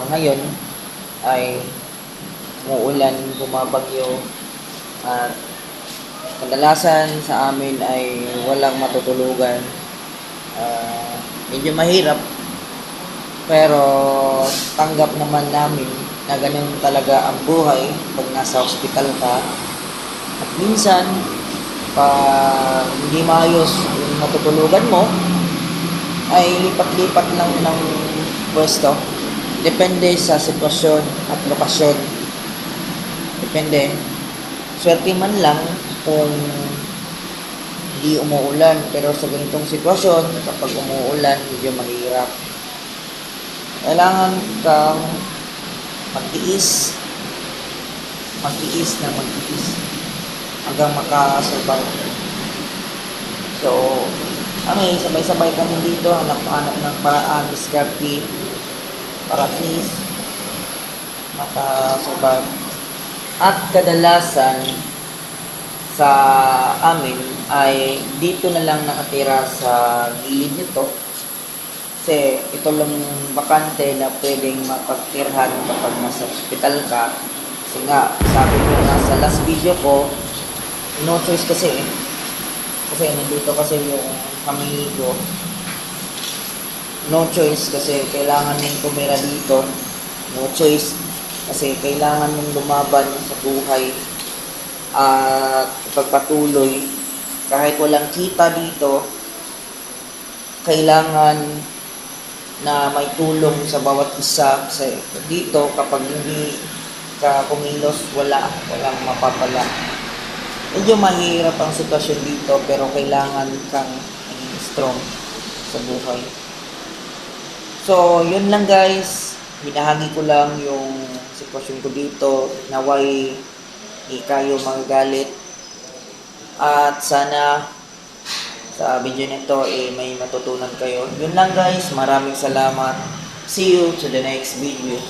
Ngayon ay umuulan, bumabagyo, at kadalasan sa amin ay walang matutulugan. Medyo mahirap, pero tanggap naman namin na ganun talaga ang buhay pag nasa ospital ka. At minsan, pag hindi maayos yung matutulugan mo, ay lipat-lipat lang ng pwesto. Depende sa sitwasyon at lokasyon. Depende. Swerte man lang kung hindi umuulan. Pero sa ganitong sitwasyon, kapag umuulan, medyo mahirap. Kailangan kang magtiis. Magtiis na magtiis hanggang makasurvive. So, kami, sabay-sabay kami dito, hanap-hanap ng paraan, diskarte, para at least makasurvive. At kadalasan sa amin ay dito na lang nakatira sa gilid nito, kasi ito lang bakante na pwedeng mapagtirhan kapag nasa hospital ka. Kasi nga, sabi ko nga sa last video ko, no choice kasi eh. Kasi nandito kasi yung family ko. No choice kasi kailangan mong tumira dito. No choice kasi kailangan mong lumaban sa buhay at pagpatuloy. Kahit walang kita dito, kailangan na may tulong sa bawat isa. Kasi dito, kapag hindi ka kumilos, walang mapapala. Medyo mahirap ang sitwasyon dito, pero kailangan kang strong sa buhay. So, yun lang guys. Binahagi ko lang yung sitwasyon ko dito. Naway hindi kayo magagalit. At sana sa video nito may matutunan kayo. Yun lang guys. Maraming salamat. See you to the next video.